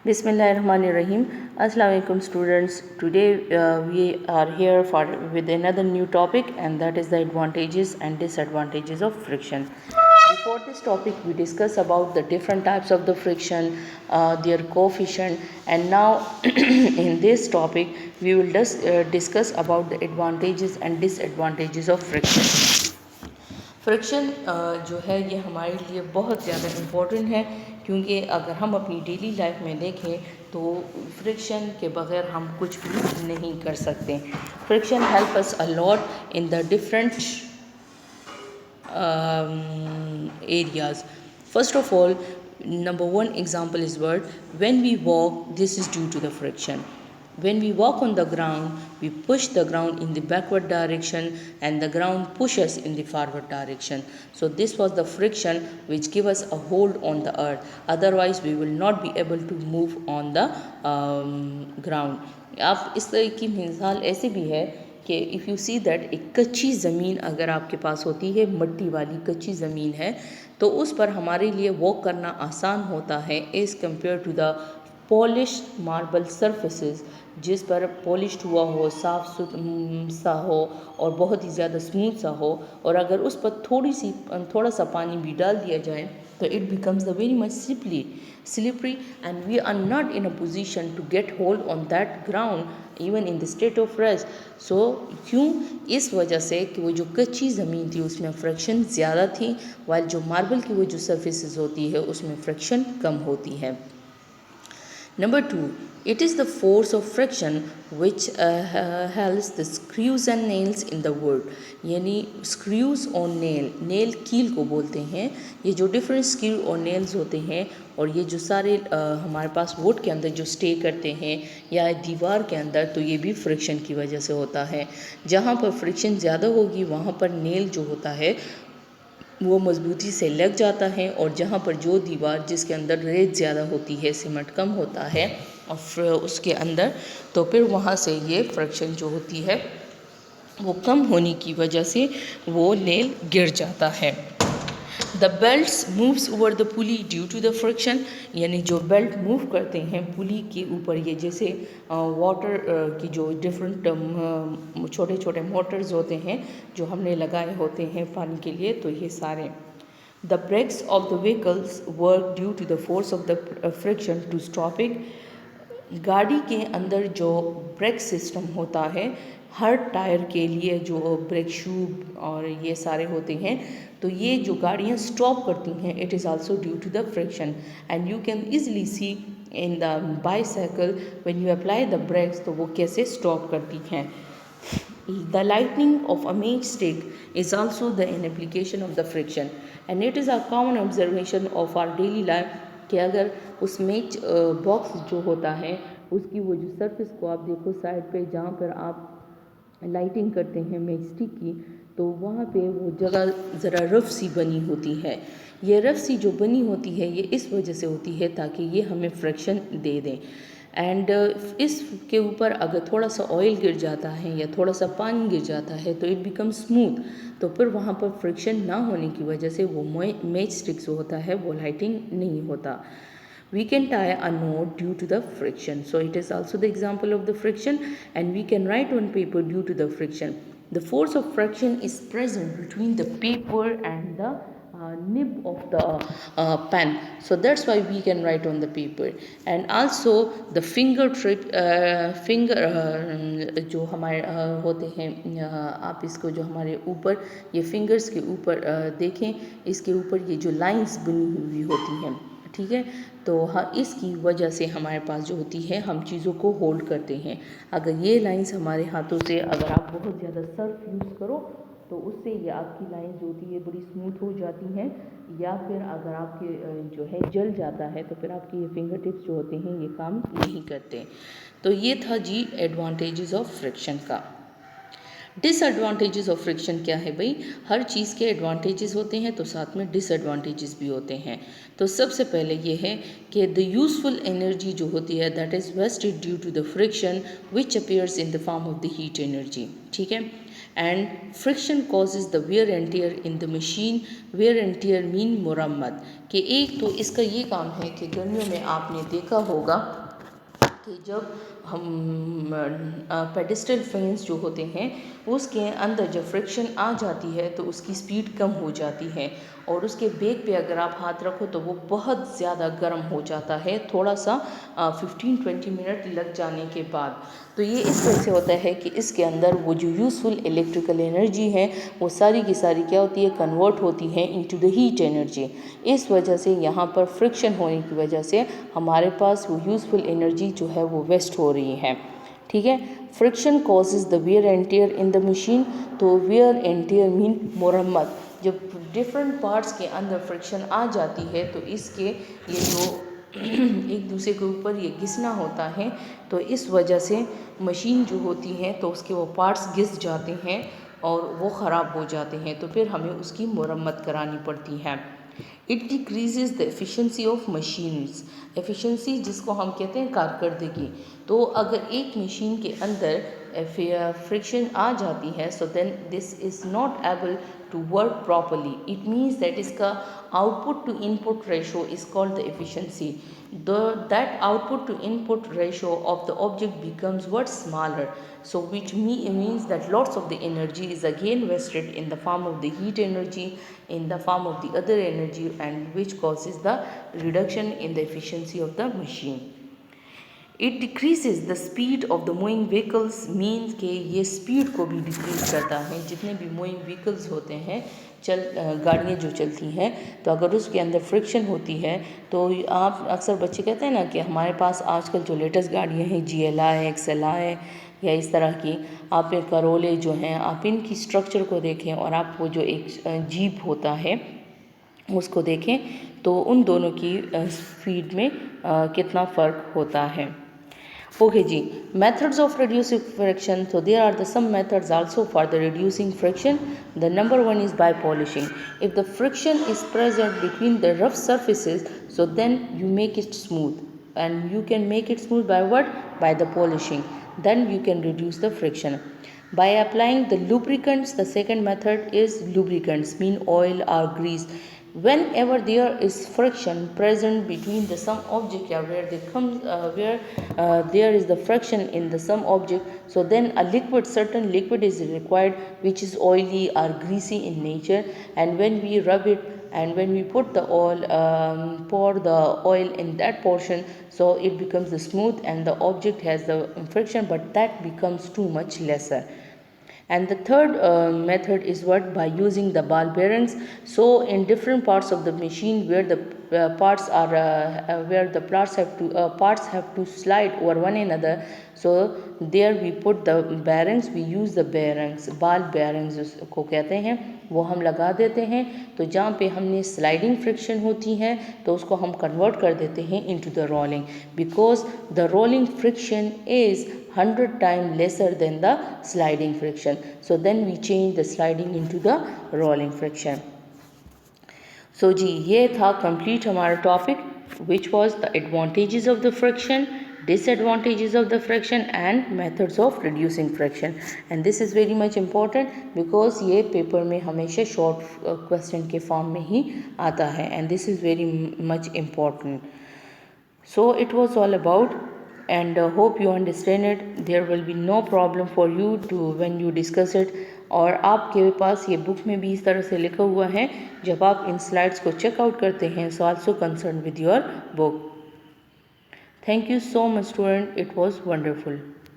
Bismillahirrahmanirrahim. Assalamu alaikum students. Today we are here with another new topic, and that is the advantages and disadvantages of friction. Before this topic we discuss about the different types of the friction, their coefficient, and now in this topic we will discuss about the advantages and disadvantages of friction. Friction जो है ये हमारे लिए बहुत ज़्यादा important है, क्योंकि अगर हम अपनी डेली लाइफ में देखें तो फ्रिक्शन के बग़ैर हम कुछ भी नहीं कर सकते. Friction help us a lot in the different areas. First of all, number one example is word when we walk, this is due to the friction. When we walk on the ground, we push the ground in the backward direction and the ground pushes in the forward direction. So this was the friction which give us a hold on the earth. Otherwise we will not be able to move on the ground. आप इस तरह की मिसाल ऐसे भी है कि if you see that एक कच्ची ज़मीन अगर आपके पास होती है, मिट्टी वाली कच्ची ज़मीन है, तो उस पर हमारे लिए वॉक करना आसान होता है as compare to the polished marble surfaces, जिस पर पॉलिश्ड हुआ हो, साफ सा हो और बहुत ही ज़्यादा स्मूथ सा हो, और अगर उस पर थोड़ा सा पानी भी डाल दिया जाए तो it becomes the very much slippery and we are not in a position to get hold on that ground even in the state of rest. So क्यों? इस वजह से कि वो जो कच्ची ज़मीन थी उसमें फ्रिक्शन ज़्यादा थी, while जो मार्बल की वो जो सर्फेसेस होती है उसमें फ्रिक्शन कम होती है. Number 2, it is the force of friction which holds the screws and nails in the wood. यानी screws और nail कील को बोलते हैं. ये जो different screw और nails होते हैं और ये जो सारे हमारे पास wood के अंदर जो stay करते हैं या दीवार के अंदर, तो ये भी friction की वजह से होता है. जहाँ पर friction ज़्यादा होगी वहाँ पर nail जो होता है वो मज़बूती से लग जाता है, और जहाँ पर जो दीवार जिसके अंदर रेत ज़्यादा होती है, सीमेंट कम होता है और उसके अंदर, तो फिर वहाँ से ये फ्रिक्शन जो होती है वो कम होने की वजह से वो नेल गिर जाता है. The belts moves over the pulley due to the friction. यानी जो बेल्ट मूव करते हैं पुली के ऊपर, ये जैसे वाटर की जो डिफरेंट छोटे छोटे मोटर्स होते हैं जो हमने लगाए होते हैं पानी के लिए, तो ये सारे. The brakes of the vehicles work due to the force of the friction to stop it. गाड़ी के अंदर जो ब्रेक सिस्टम होता है, हर टायर के लिए जो ब्रेक शू और ये सारे होते हैं, तो ये जो गाड़ियाँ स्टॉप करती हैं, it is also due to the friction. And you can easily see in the bicycle when you apply the brakes, तो वो कैसे स्टॉप करती हैं. The lightning of a matchstick is also an application of the friction, and it is a common observation of our daily life कि अगर उस match box जो होता है उसकी वो जो सरफेस को आप देखो साइड पे, जहाँ पर आप लाइटिंग करते हैं मैच स्टिक की, तो वहाँ पे वो जगह ज़रा रफ सी बनी होती है. ये रफ सी जो बनी होती है ये इस वजह से होती है ताकि ये हमें फ्रिक्शन दे दें. एंड इसके ऊपर अगर थोड़ा सा ऑयल गिर जाता है या थोड़ा सा पानी गिर जाता है तो इट बिकम स्मूथ, तो फिर वहाँ पर फ्रिक्शन ना होने की वजह से वो मैच स्टिक जो होता है वो लाइटिंग नहीं होता. We can tie a knot due to the friction. So it is also the example of the friction, and we can write on paper due to the friction. The force of friction is present between the paper and the nib of the pen. So that's why we can write on the paper. And also the finger जो हमारे होते हैं, आप इसको जो हमारे ऊपर ये फिंगर्स के ऊपर देखें, इसके ऊपर ये जो लाइंस बनी हुई होती हैं, ठीक है, तो हाँ इसकी वजह से हमारे पास जो होती है हम चीज़ों को होल्ड करते हैं. अगर ये लाइंस हमारे हाथों से, अगर आप बहुत ज़्यादा सर्फ यूज़ करो तो उससे ये आपकी लाइन जो होती है बड़ी स्मूथ हो जाती हैं, या फिर अगर आपके जो है जल जाता है तो फिर आपके ये फिंगर टिप्स जो होते हैं ये काम नहीं करते. तो ये था जी एडवांटेजेस ऑफ फ्रिक्शन का. डिसएडवांटेजेस ऑफ फ्रिक्शन क्या है भाई? हर चीज़ के एडवांटेजेस होते हैं तो साथ में डिसएडवांटेजेस भी होते हैं. तो सबसे पहले ये है कि द यूज़फुल एनर्जी जो होती है that is wasted due to the friction which appears in the form of the heat energy. ठीक है, and friction causes the wear and tear in the machine. Wear and tear mean मुरम्मत, कि एक तो इसका ये काम है कि गर्मियों में आपने देखा होगा कि जब हम पेडिस्टल फैंस जो होते हैं उसके अंदर जब फ्रिक्शन आ जाती है तो उसकी स्पीड कम हो जाती है, और उसके बेग पे अगर आप हाथ रखो तो वो बहुत ज़्यादा गर्म हो जाता है थोड़ा सा 15-20 मिनट लग जाने के बाद। तो ये इस वजह से होता है कि इसके अंदर वो जो यूज़फुल इलेक्ट्रिकल एनर्जी है वो सारी की सारी क्या होती है, कन्वर्ट होती है इनटू द हीट एनर्जी। इस वजह से यहाँ पर फ्रिक्शन होने की वजह से हमारे पास वो यूज़फुल एनर्जी जो है वो वेस्ट हो रही है। ठीक है, friction causes the wear and tear in the machine. तो वेयर एंड टियर मीन मुरम्मत। जब डिफरेंट पार्ट्स के अंदर फ्रिक्शन आ जाती है तो इसके ये जो एक दूसरे के ऊपर ये घिसना होता है, तो इस वजह से मशीन जो होती है तो उसके वो पार्ट्स घिस जाते हैं और वो ख़राब हो जाते हैं, तो फिर हमें उसकी मुरम्मत करानी पड़ती है। It decreases the efficiency of machines. Efficiency जिसको हम कहते हैं कारकर्दगी। तो अगर एक मशीन के अंदर फ्रिक्शन आ जाती है so then this is not able to work properly. It means that इसका output to input ratio is called the efficiency. That output to input ratio of the object becomes what, smaller. So which means that lots of the energy is again wasted in the form of the heat energy, in the form of the other energy, and which causes the reduction in the efficiency of the machine. It decreases the speed of the moving vehicles, means कि ये speed को भी decrease करता है। जितने भी moving vehicles होते हैं, गाड़ियाँ जो चलती हैं, तो अगर उसके अंदर फ्रिक्शन होती है तो आप अक्सर बच्चे कहते हैं ना कि हमारे पास आजकल जो लेटेस्ट गाड़ियाँ हैं GLI, XLI या इस तरह की, आप करोले जो हैं, आप इनकी स्ट्रक्चर को देखें और आप वो जो एक जीप होता है उसको देखें तो उन दोनों की स्पीड में कितना फ़र्क होता है। ओके जी, methods of reducing friction. So there are the some methods also for the reducing friction. The number one is by polishing. If the friction is present between the rough surfaces, so then you make it smooth, and you can make it smooth by what? By the polishing. Then you can reduce the friction. By applying the lubricants, the second method is lubricants, mean oil or grease. Whenever there is friction present between the some object, yeah, where there is the friction in the some object, so then a certain liquid is required which is oily or greasy in nature, and when we rub it and when we put the oil, pour the oil in that portion, so it becomes smooth and the object has the friction, but that becomes too much lesser. And the third method is what? By using the ball bearings. So in different parts of the machine where the parts have to slide over one another, so there we put the bearings, we use the bearings, ball bearings को कहते हैं, वो हम लगा देते हैं। तो जहाँ पे हमने स्लाइडिंग फ्रिक्शन होती है तो उसको हम कन्वर्ट कर देते हैं into the rolling, because the rolling friction is 100 times lesser than the sliding friction. So then we change the sliding into the rolling friction. So जी, ये था complete हमारा topic which was the advantages of the friction, disadvantages of the friction and methods of reducing friction. And this is very much important because ये paper में हमेशा short question के form में ही आता है, and this is very much important. So it was all about, and hope you understand it. There will be no problem for you to when you discuss it. और आपके पास ये book में भी इस तरह से लिखा हुआ है, जब आप इन स्लाइड्स को चेकआउट करते हैं, so also concern with your book. Thank you so much student, it was wonderful.